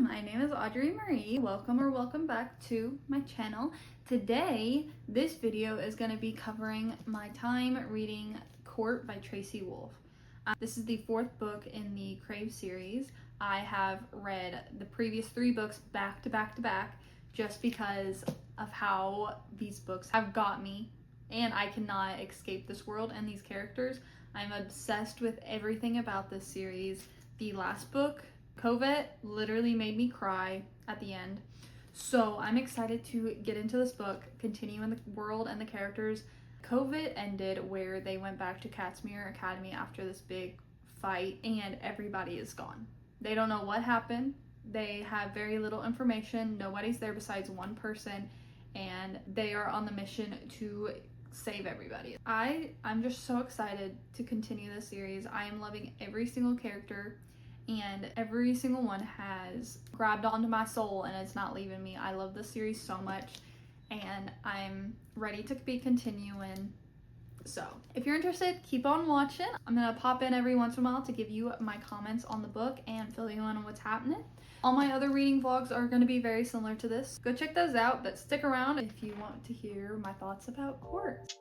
my name is Audrey Marie. Welcome back to my channel. Today, this video is going to be covering my time reading Court by Tracy Wolff. This is the fourth book in the Crave series. I have read the previous three books back to back just because of how these books have got me, and I cannot escape this world and these characters. I'm obsessed with everything about this series. The last book, Covet, literally made me cry at the end. So I'm excited to get into this book, continue in the world and the characters. Covet ended where they went back to Katmere Academy after this big fight and everybody is gone. They don't know what happened. They have very little information. Nobody's there besides one person, and they are on the mission to save everybody. I'm just so excited to continue this series. I am loving every single character, and every single one has grabbed onto my soul and it's not leaving me. I love this series so much, and I'm ready to be continuing. So if you're interested, keep on watching. I'm gonna pop in every once in a while to give you my comments on the book and fill you in on what's happening. All my other reading vlogs are going to be very similar to this. Go check those out, but stick around if you want to hear my thoughts about Court.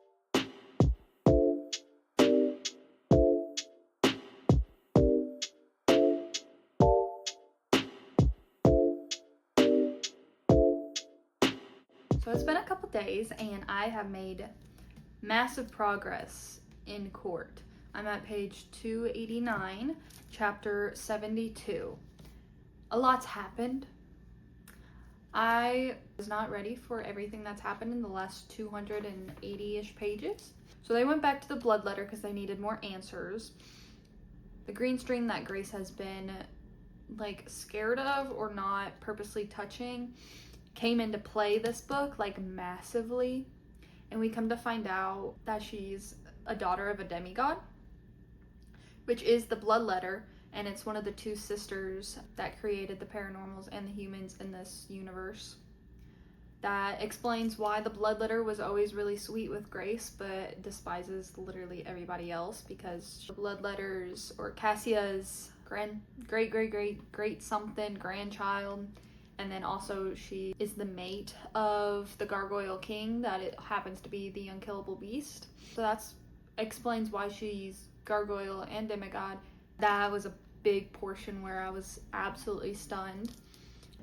So it's been a couple days and I have made massive progress in Court. I'm at page 289, chapter 72. A lot's happened. I was not ready for everything that's happened in the last 280-ish pages. So they went back to the blood letter because they needed more answers. The green string that Grace has been like scared of or not purposely touching came into play this book like massively, and we come to find out that she's a daughter of a demigod, which is the blood letter, and it's one of the two sisters that created the paranormals and the humans in this universe. That explains why the blood letter was always really sweet with Grace but despises literally everybody else, because the blood letters, or Cassia's great something grandchild, and then also she is the mate of the Gargoyle King, that it happens to be the unkillable beast. So that explains why she's gargoyle and demigod. That was a big portion where I was absolutely stunned.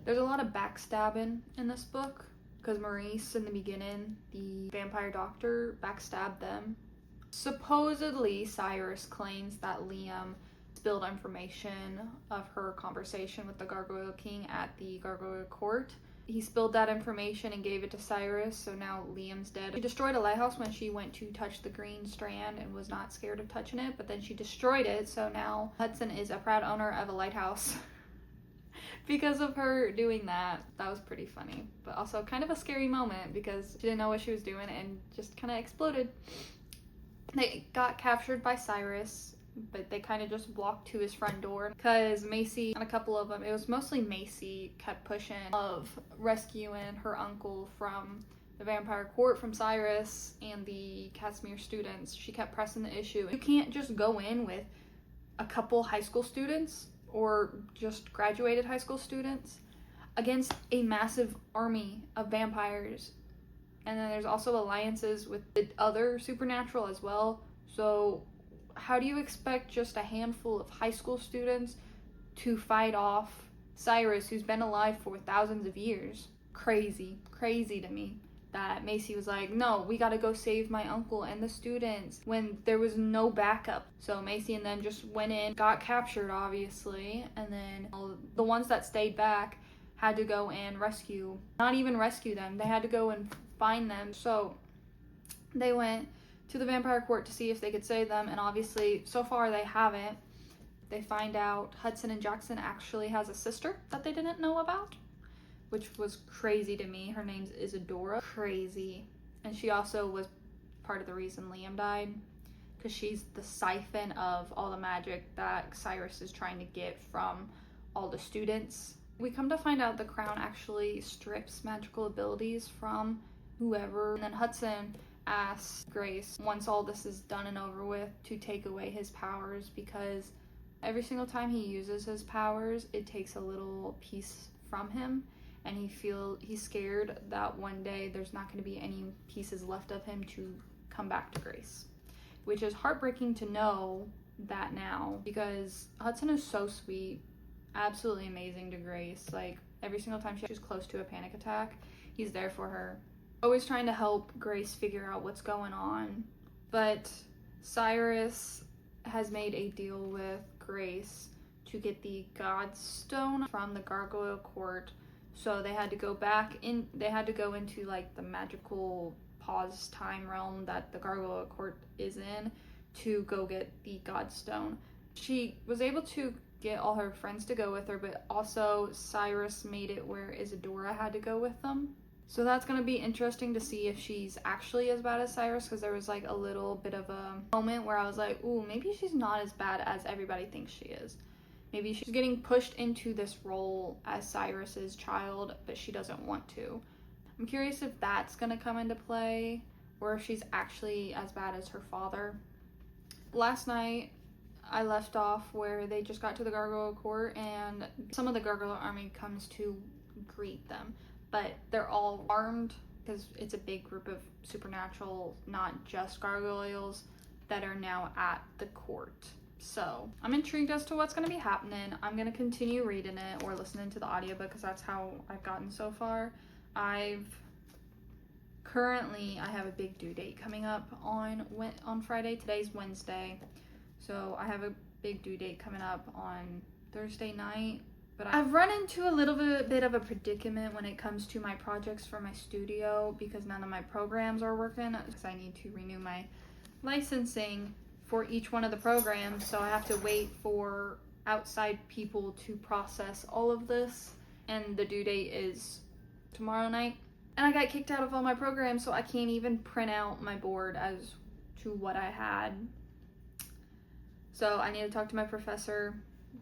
There's a lot of backstabbing in this book, because Maurice in the beginning, the vampire doctor, backstabbed them. Supposedly Cyrus claims that Liam spilled information of her conversation with the Gargoyle King at the Gargoyle Court. He spilled that information and gave it to Cyrus, so now Liam's dead. She destroyed a lighthouse when she went to touch the green strand and was not scared of touching it, but then she destroyed it, so now Hudson is a proud owner of a lighthouse because of her doing that. That was pretty funny, but also kind of a scary moment because she didn't know what she was doing and just kind of exploded. They got captured by Cyrus, but they kind of just walked to his front door because Macy and a couple of them, it was mostly Macy, kept pushing of rescuing her uncle from the vampire court from Cyrus and the Katmere students. She kept pressing the issue. You can't just go in with a couple high school students or just graduated high school students against a massive army of vampires. And then there's also alliances with the other supernatural as well. So how do you expect just a handful of high school students to fight off Cyrus, who's been alive for thousands of years? Crazy to me that Macy was like, no, we gotta go save my uncle and the students, when there was no backup. So Macy and them just went in, got captured obviously, and then the ones that stayed back had to go and not even rescue them, they had to go and find them. So they went to the vampire court to see if they could save them, and obviously so far they haven't. They find out Hudson and Jackson actually has a sister that they didn't know about, which was crazy to me. Her name's Isadora. Crazy. And she also was part of the reason Liam died, because she's the siphon of all the magic that Cyrus is trying to get from all the students. We come to find out the crown actually strips magical abilities from whoever, and then Hudson asks Grace, once all this is done and over with, to take away his powers because Every single time he uses his powers, it takes a little piece from him, and he's scared that one day there's not going to be any pieces left of him to come back to Grace, which is heartbreaking to know that now, because Hudson is so sweet, absolutely amazing to Grace. Like, every single time she's close to a panic attack, he's there for her, always trying to help Grace figure out what's going on. But Cyrus has made a deal with Grace to get the Godstone from the Gargoyle Court. So they had to go into like the magical pause time realm that the Gargoyle Court is in to go get the Godstone. She was able to get all her friends to go with her, but also Cyrus made it where Isadora had to go with them. So that's going to be interesting to see if she's actually as bad as Cyrus, because there was like a little bit of a moment where I was like, ooh, maybe she's not as bad as everybody thinks she is. Maybe she's getting pushed into this role as Cyrus's child, but she doesn't want to. I'm curious if that's going to come into play, or if she's actually as bad as her father. Last night, I left off where they just got to the Gargoyle Court, and some of the Gargoyle army comes to greet them. But they're all armed, because it's a big group of supernatural, not just gargoyles, that are now at the court. So I'm intrigued as to what's going to be happening. I'm going to continue reading it or listening to the audiobook, because that's how I've gotten so far. I have a big due date coming up on Friday. Today's Wednesday. So I have a big due date coming up on Thursday night. But I've run into a little bit of a predicament when it comes to my projects for my studio, because none of my programs are working, because I need to renew my licensing for each one of the programs. So I have to wait for outside people to process all of this, and the due date is tomorrow night. And I got kicked out of all my programs, so I can't even print out my board as to what I had. So I need to talk to my professor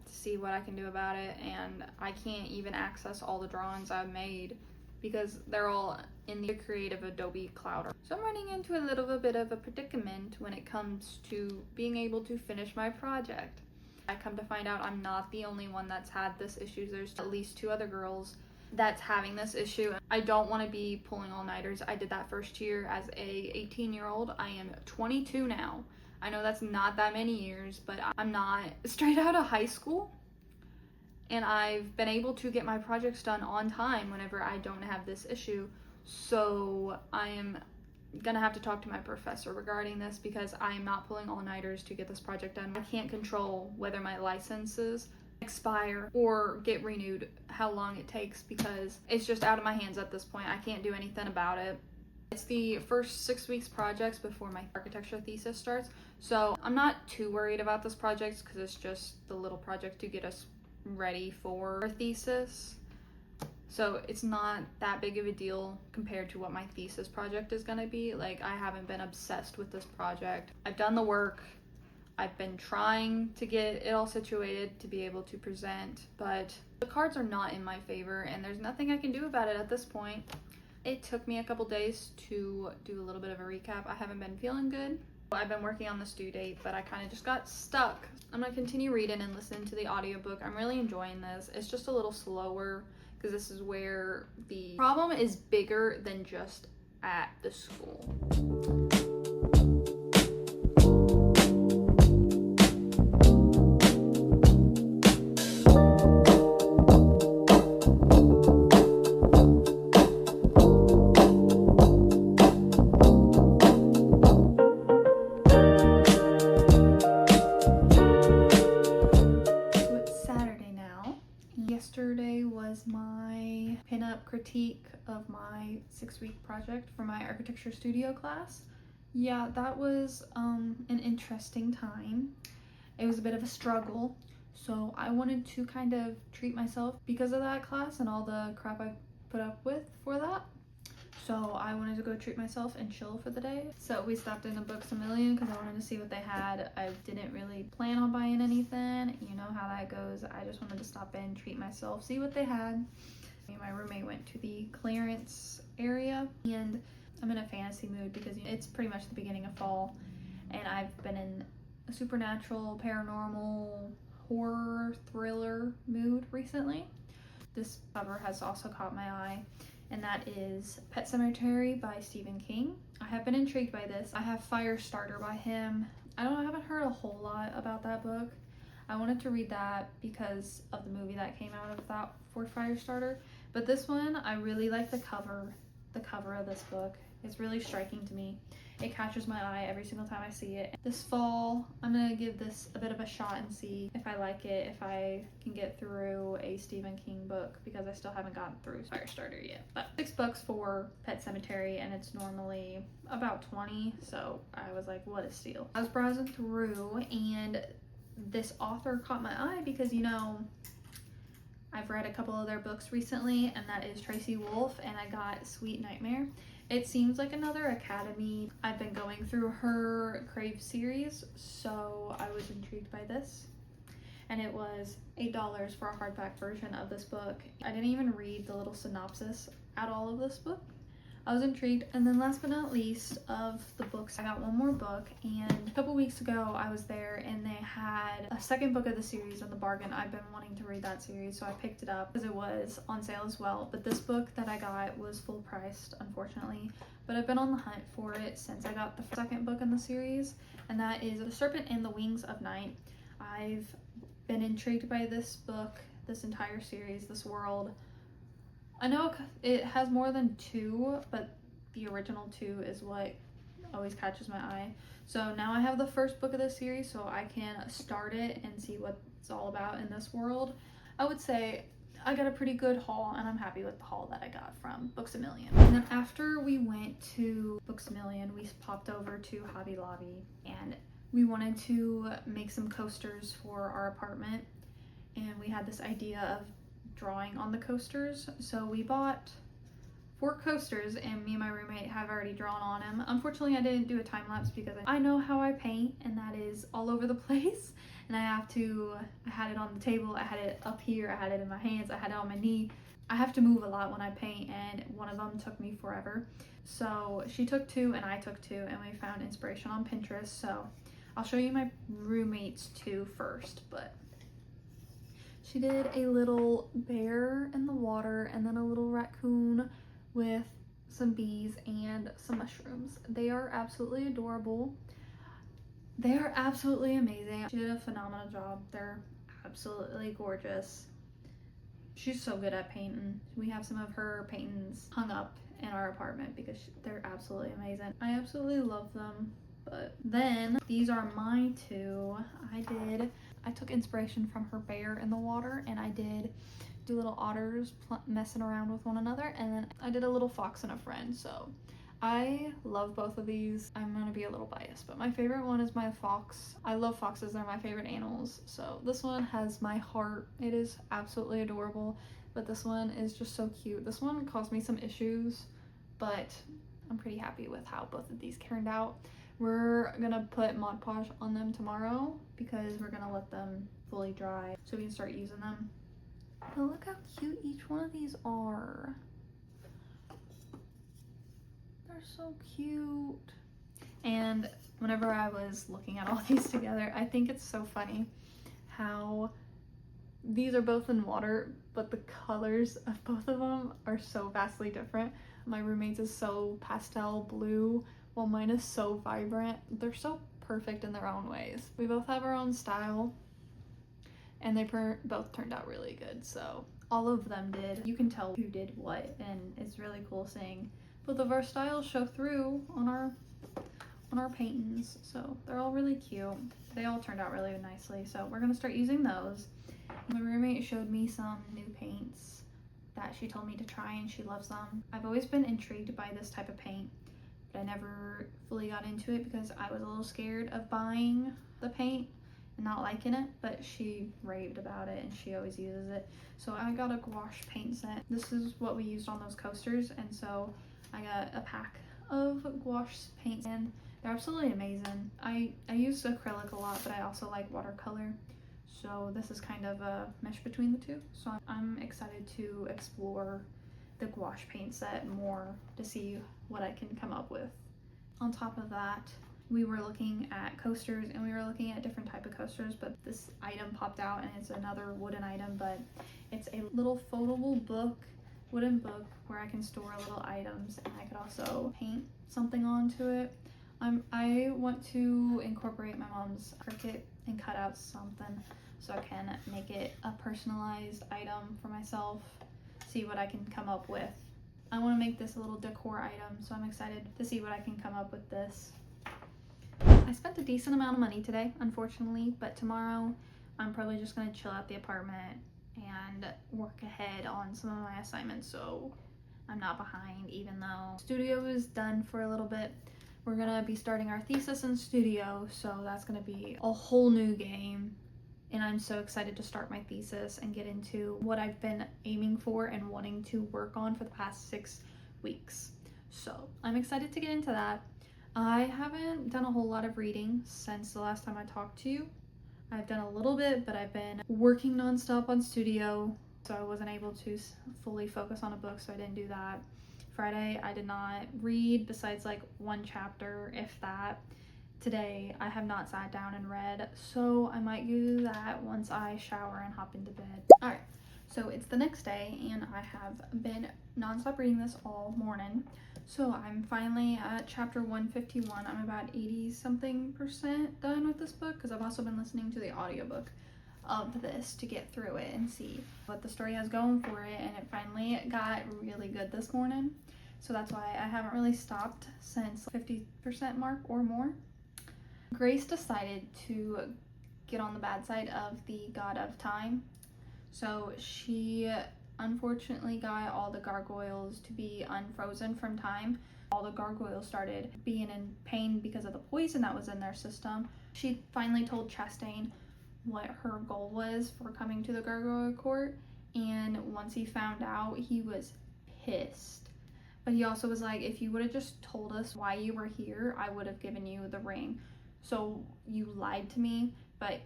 to see what I can do about it, and I can't even access all the drawings I've made because they're all in the creative Adobe Cloud. So I'm running into a little bit of a predicament when it comes to being able to finish my project. I come to find out I'm not the only one that's had this issue. There's at least 2 other girls that's having this issue. I don't want to be pulling all-nighters. I did that first year as a 18-year-old. I am 22 now. I know that's not that many years, but I'm not straight out of high school, and I've been able to get my projects done on time whenever I don't have this issue. So I am gonna have to talk to my professor regarding this, because I am not pulling all-nighters to get this project done. I can't control whether my licenses expire or get renewed, how long it takes, because it's just out of my hands at this point. I can't do anything about it. It's the first 6 weeks projects before my architecture thesis starts, so I'm not too worried about this project, because it's just the little project to get us ready for our thesis. So it's not that big of a deal compared to what my thesis project is going to be. Like, I haven't been obsessed with this project. I've done the work. I've been trying to get it all situated to be able to present, but the cards are not in my favor, and there's nothing I can do about it at this point. It took me a couple days to do a little bit of a recap. I haven't been feeling good. I've been working on this due date, but I kind of just got stuck. I'm going to continue reading and listening to the audiobook. I'm really enjoying this. It's just a little slower, because this is where the problem is bigger than just at the school. Yesterday was my pinup critique of my 6-week project for my architecture studio class. Yeah, that was an interesting time. It was a bit of a struggle, so I wanted to kind of treat myself because of that class and all the crap I put up with for that. So I wanted to go treat myself and chill for the day. So we stopped in the Books A Million because I wanted to see what they had. I didn't really plan on buying anything. You know how that goes. I just wanted to stop in, treat myself, see what they had. Me and my roommate went to the clearance area, and I'm in a fantasy mood because it's pretty much the beginning of fall, and I've been in a supernatural, paranormal, horror thriller mood recently. This cover has also caught my eye, and that is Pet Sematary by Stephen King. I have been intrigued by this. I have Firestarter by him. I haven't heard a whole lot about that book. I wanted to read that because of the movie that came out of that for Firestarter. But this one, I really like the cover. The cover of this book is really striking to me. It catches my eye every single time I see it. This fall, I'm gonna give this a bit of a shot and see if I like it, if I can get through a Stephen King book, because I still haven't gotten through Firestarter yet. But $6 for Pet Sematary, and it's normally about 20, so I was like, what a steal. I was browsing through, and this author caught my eye because, you know, I've read a couple of their books recently, and that is Tracy Wolff, and I got Sweet Nightmare. It seems like another Academy. I've been going through her Crave series, so I was intrigued by this. And it was $8 for a hardback version of this book. I didn't even read the little synopsis at all of this book. I was intrigued. And then last but not least of the books, I got one more book, and a couple weeks ago I was there and they had a second book of the series on the bargain. I've been wanting to read that series, so I picked it up because it was on sale as well. But this book that I got was full priced, unfortunately, but I've been on the hunt for it since I got the second book in the series, and that is The Serpent and the Wings of Night. I've been intrigued by this book, this entire series, this world. I know it has more than 2, but the original 2 is what always catches my eye. So now I have the first book of the series, so I can start it and see what it's all about in this world. I would say I got a pretty good haul, and I'm happy with the haul that I got from Books A Million. And then after we went to Books A Million, we popped over to Hobby Lobby, and we wanted to make some coasters for our apartment, and we had this idea of drawing on the coasters, so we bought 4 coasters, and me and my roommate have already drawn on them. Unfortunately, I didn't do a time lapse because I know how I paint, and that is all over the place, and I had it on the table, I had it up here, I had it in my hands, I had it on my knee. I have to move a lot when I paint, and one of them took me forever. So she took 2 and I took 2, and we found inspiration on Pinterest. So I'll show you my roommate's 2 first, but she did a little bear in the water, and then a little raccoon with some bees and some mushrooms. They are absolutely adorable. They are absolutely amazing. She did a phenomenal job. They're absolutely gorgeous. She's so good at painting. We have some of her paintings hung up in our apartment because they're absolutely amazing. I absolutely love them. But then these are my 2. I took inspiration from her bear in the water, and I did do little otters messing around with one another, and then I did a little fox and a friend. So I love both of these. I'm gonna be a little biased, but my favorite one is my fox. I love foxes, they're my favorite animals. So this one has my heart. It is absolutely adorable, but this one is just so cute. This one caused me some issues, but I'm pretty happy with how both of these turned out. We're gonna put Mod Podge on them tomorrow because we're gonna let them fully dry so we can start using them. But look how cute each one of these are. They're so cute. And whenever I was looking at all these together, I think it's so funny how these are both in water, but the colors of both of them are so vastly different. My roommate's is so pastel blue, while mine is so vibrant. They're so perfect in their own ways. We both have our own style, and they both turned out really good. So all of them did. You can tell who did what, and it's really cool seeing both of our styles show through on our paintings. So they're all really cute. They all turned out really nicely. So we're gonna start using those. My roommate showed me some new paints that she told me to try, and she loves them. I've always been intrigued by this type of paint, but I never fully got into it because I was a little scared of buying the paint and not liking it, but she raved about it and she always uses it. So I got a gouache paint set. This is what we used on those coasters, and so I got a pack of gouache paints, and they're absolutely amazing. I use acrylic a lot, but I also like watercolor. So this is kind of a mesh between the two. So I'm excited to explore the gouache paint set more to see what I can come up with. On top of that, we were looking at coasters, and we were looking at different type of coasters, but this item popped out, and it's another wooden item, but it's a little foldable book, wooden book, where I can store little items, and I could also paint something onto it. I want to incorporate my mom's Cricut and cut out something so I can make it a personalized item for myself, see what I can come up with. I want to make this a little decor item, so I'm excited to see what I can come up with this. I spent a decent amount of money today, unfortunately, but tomorrow I'm probably just going to chill at the apartment and work ahead on some of my assignments so I'm not behind, even though studio is done for a little bit. We're going to be starting our thesis in studio, so that's going to be a whole new game. And I'm so excited to start my thesis and get into what I've been aiming for and wanting to work on for the past 6 weeks. So I'm excited to get into that. I haven't done a whole lot of reading since the last time I talked to you. I've done a little bit, but I've been working nonstop on studio, so I wasn't able to fully focus on a book, so I didn't do that. Friday, I did not read besides like 1 chapter, if that. Today, I have not sat down and read, so I might do that once I shower and hop into bed. Alright, so it's the next day, and I have been nonstop reading this all morning. So I'm finally at chapter 151. I'm about 80-something% done with this book, because I've also been listening to the audiobook of this to get through it and see what the story has going for it, and it finally got really good this morning. So that's why I haven't really stopped since 50% mark or more. Grace decided to get on the bad side of the god of time. So she unfortunately got all the gargoyles to be unfrozen from time. All the gargoyles started being in pain because of the poison that was in their system. She finally told Chastain what her goal was for coming to the gargoyle court, and once he found out, he was pissed. But he also was like, if you would have just told us why you were here, I would have given you the ring. So you lied to me, but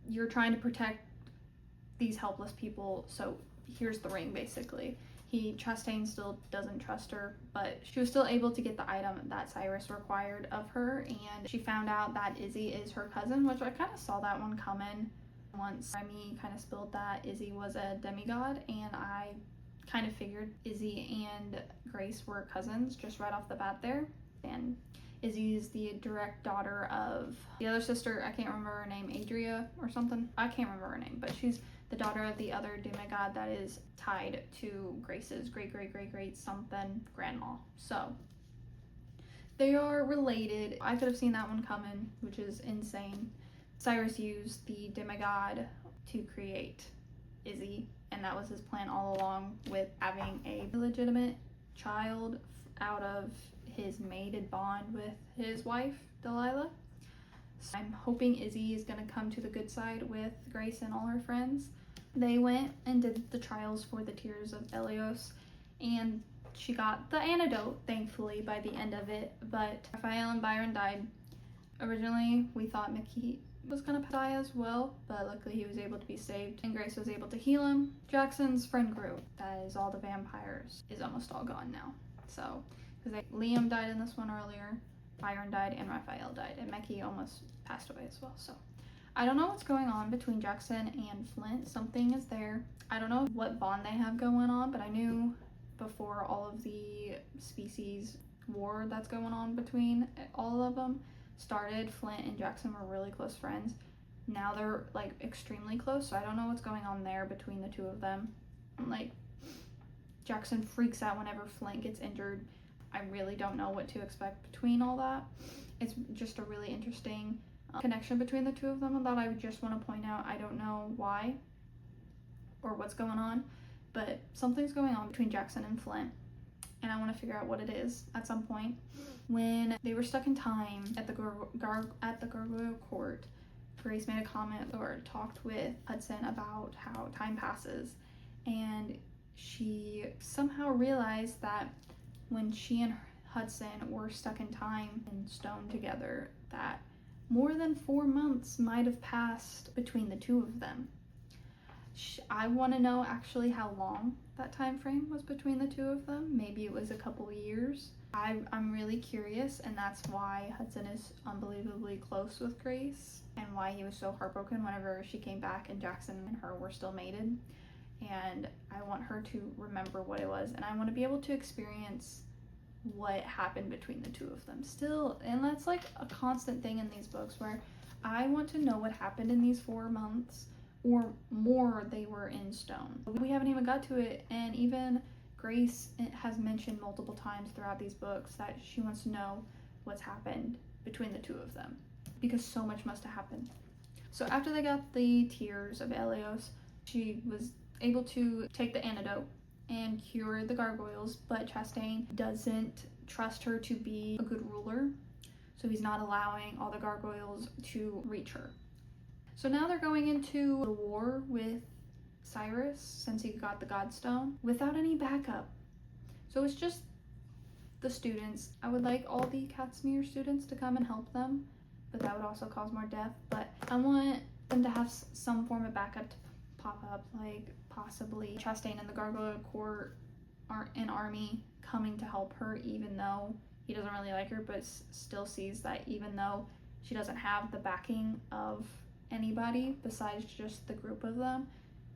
you're trying to protect these helpless people, so here's the ring, basically. Chastain still doesn't trust her, but she was still able to get the item that Cyrus required of her, and she found out that Izzy is her cousin, which I kind of saw that one coming once Remy kind of spilled that Izzy was a demigod, and I kind of figured Izzy and Grace were cousins just right off the bat there. And Izzy is the direct daughter of the other sister. I can't remember her name, Adria or something. I can't remember her name, but she's the daughter of the other demigod that is tied to Grace's great something grandma. So they are related. I could have seen that one coming, which is insane. Cyrus used the demigod to create Izzy, and that was his plan all along, with having a legitimate child out of his mated bond with his wife, Delilah. So I'm hoping Izzy is going to come to the good side with Grace and all her friends. They went and did the trials for the Tears of Elios, and she got the antidote, thankfully, by the end of it, but Raphael and Byron died. Originally, we thought Mickey was going to die as well, but luckily he was able to be saved, and Grace was able to heal him. Jackson's friend group, that is all the vampires, is almost all gone now. So, because Liam died in this one earlier, Byron died, and Raphael died, and Mickey almost passed away as well. So I don't know what's going on between Jackson and Flint. Something is there. I don't know what bond they have going on, but I knew before all of the species war that's going on between all of them started, Flint and Jackson were really close friends. Now they're like extremely close, so I don't know what's going on there between the two of them. Like, Jackson freaks out whenever Flint gets injured. I really don't know what to expect between all that. It's just a really interesting connection between the two of them that I just want to point out. I don't know why or what's going on, but something's going on between Jackson and Flint, and I want to figure out what it is at some point. When they were stuck in time at the gargoyle court, Grace made a comment or talked with Hudson about how time passes, and she somehow realized that when she and Hudson were stuck in time in stone together, that more than 4 months might have passed between the two of them. I want to know actually how long that time frame was between the two of them. Maybe it was a couple years. I'm really curious, and that's why Hudson is unbelievably close with Grace, and why he was so heartbroken whenever she came back and Jackson and her were still mated. And I want her to remember what it was, and I want to be able to experience what happened between the two of them still. And that's like a constant thing in these books, where I want to know what happened in these 4 months or more they were in stone. We haven't even got to it, and even Grace has mentioned multiple times throughout these books that she wants to know what's happened between the two of them, because so much must have happened. So after they got the tears of Elios, she was able to take the antidote and cure the gargoyles, but Chastain doesn't trust her to be a good ruler, so he's not allowing all the gargoyles to reach her. So now they're going into the war with Cyrus, since he got the Godstone, without any backup. So it's just the students. I would like all the Katmere students to come and help them, but that would also cause more death. But I want them to have some form of backup to pop up, like possibly Chastain and the Gargoyle Court are an army coming to help her, even though he doesn't really like her, but still sees that even though she doesn't have the backing of anybody besides just the group of them,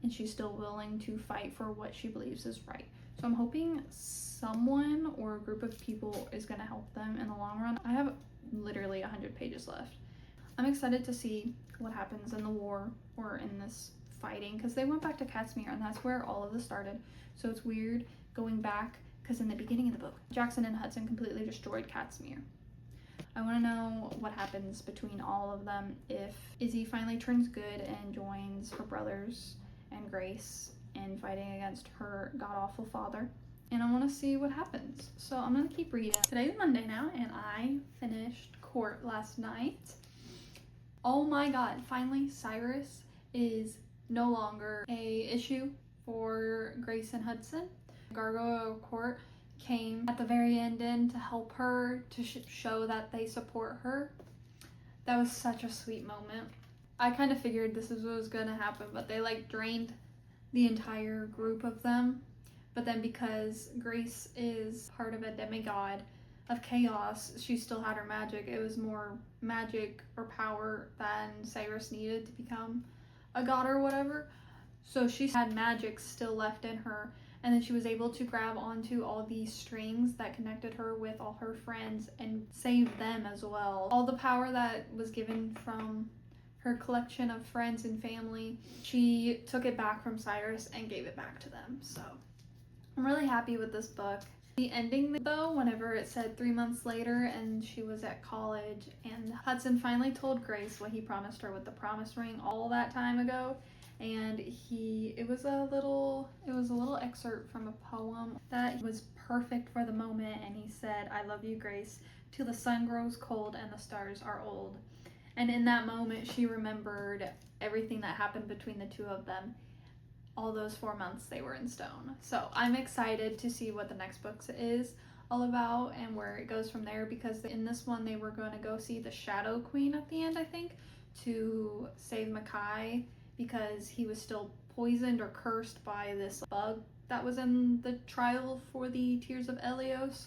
and she's still willing to fight for what she believes is right. So I'm hoping someone or a group of people is going to help them in the long run. I have literally 100 pages left. I'm excited to see what happens in the war, or in this fighting, because they went back to Katmere, and that's where all of this started. So it's weird going back, because in the beginning of the book, Jackson and Hudson completely destroyed Katmere. I want to know what happens between all of them, if Izzy finally turns good and joins her brothers and Grace in fighting against her god-awful father. And I want to see what happens. So I'm going to keep reading. Today's Monday now, and I finished Court last night. Oh my god, finally Cyrus is no longer a issue for Grace and Hudson. Gargoyle Court came at the very end in to help her, to show that they support her. That was such a sweet moment. I kind of figured this is what was gonna happen, but they like drained the entire group of them. But then because Grace is part of a demigod of chaos, she still had her magic. It was more magic or power than Cyrus needed to become a god or whatever. So she had magic still left in her, and then she was able to grab onto all these strings that connected her with all her friends and save them as well. All the power that was given from her collection of friends and family, she took it back from Cyrus and gave it back to them. So I'm really happy with this book. The ending though, whenever it said 3 months later and she was at college, and Hudson finally told Grace what he promised her with the promise ring all that time ago, and it was a little excerpt from a poem that was perfect for the moment, and he said, "I love you, Grace, till the sun grows cold and the stars are old." And in that moment, she remembered everything that happened between the two of them, all those 4 months they were in stone. So I'm excited to see what the next book is all about and where it goes from there, because in this one they were going to go see the Shadow Queen at the end, I think, to save Makai, because he was still poisoned or cursed by this bug that was in the trial for the Tears of Elios.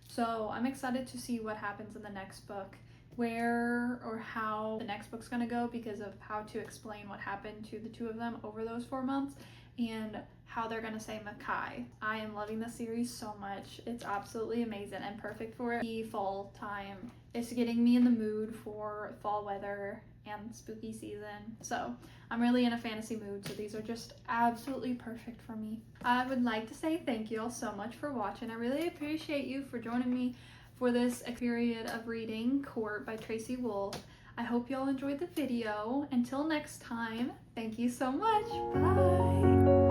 So I'm excited to see what happens in the next book, where or how the next book's going to go, because of how to explain what happened to the two of them over those 4 months and how they're going to say Makai. I am loving this series so much. It's absolutely amazing and perfect for the fall time. It's getting me in the mood for fall weather and spooky season. So I'm really in a fantasy mood, so these are just absolutely perfect for me. I would like to say thank you all so much for watching. I really appreciate you for joining me for this period of reading Court by Tracy Wolff. I hope you all enjoyed the video. Until next time, thank you so much. Bye!